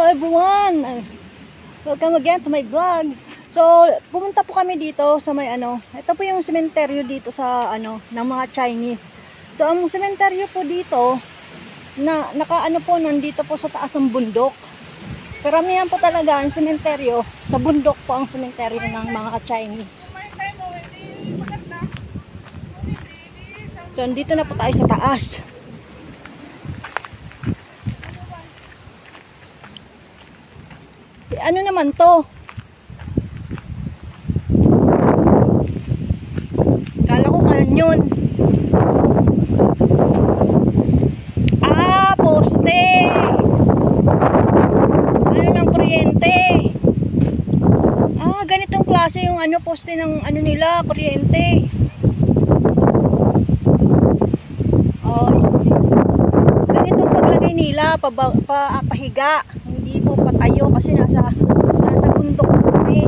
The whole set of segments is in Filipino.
everyone! Welcome again to my vlog. So, pumunta po kami dito sa may ito po yung sementeryo dito sa ng mga Chinese. So, ang sementeryo po dito na nandito po sa taas ng bundok. Karamihan po talaga ang sementeryo sa bundok po ang sementeryo ng mga Chinese. So, dito na po tayo sa taas. Ano naman to? Kala ko kanyon. Poste. Ano ng kuryente? Ganitong klase yung poste ng nila, kuryente. Ganitong paglagay nila, pahiga. Hindi po patayo kasi nasa bundok po kami.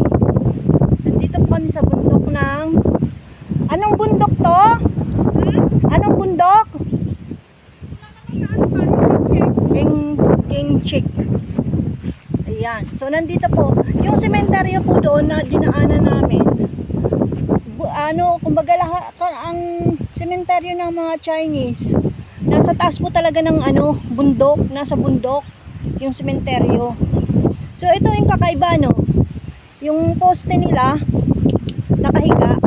Nandito po kami sa bundok ng anong bundok to? Anong bundok? King-Chick. Ayan. So nandito po yung sementeryo po doon na dinaanan namin. Kumbaga ang sementeryo ng mga Chinese nasa taas po talaga ng bundok, nasa bundok yung sementeryo. So ito yung kakaiba, yung poste nila nakahiga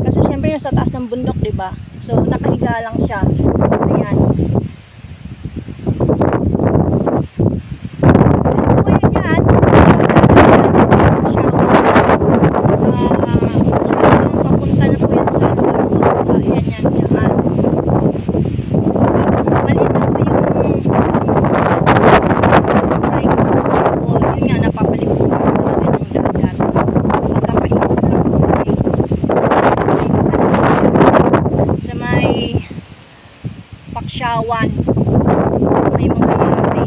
kasi syempre nasa taas ng bundok, diba? So nakahiga lang siya. Ayan. Paksyawan, may mga yate.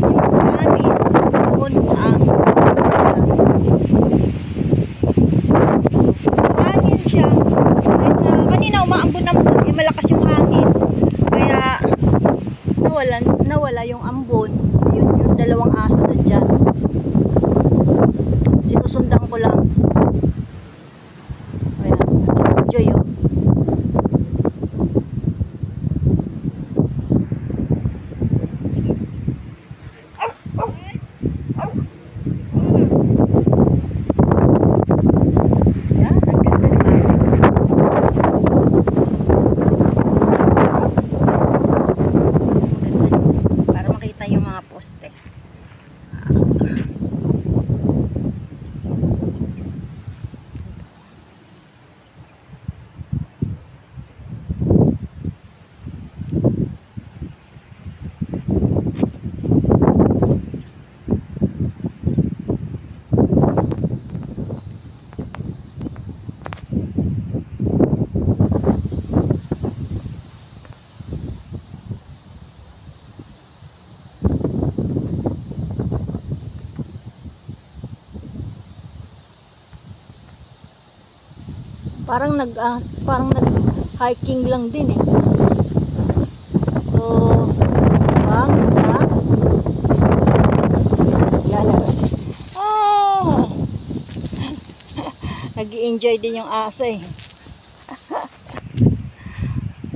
Yung hangin doon hangin siya. Kanina umaambon-ambon, malakas yung hangin, kaya nawala yung ambon. Yung dalawang aso na dyan, sinusundan ko lang. Ayan, enjoy yun. Parang nag-hiking lang din eh. So, lalabas. Nag-i-enjoy din yung aso eh.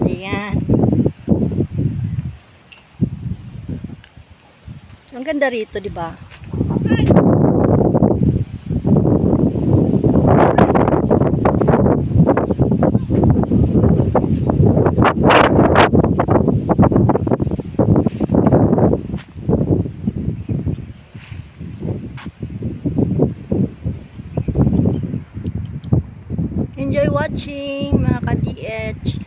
Ayan. Ang ganda rito, di ba? Enjoy watching mga ka-DH.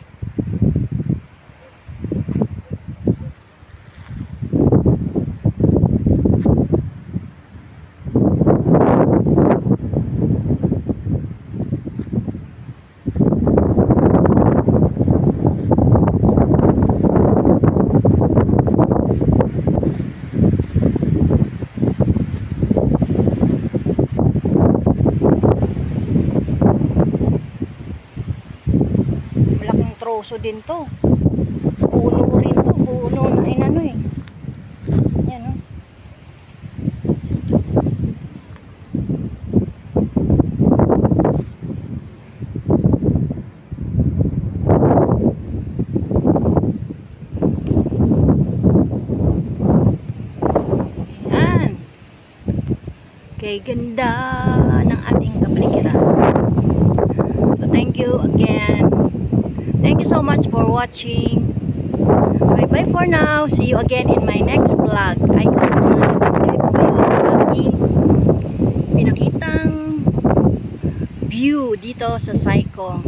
troso din to. Puno rin to. Puno na eh. kay ganda ng ating kapaligiran. So thank you again. Thank you so much for watching. Bye for now. See you again in my next vlog. I hope na enjoy po kayo sa ating pinakitang view dito sa Saikong.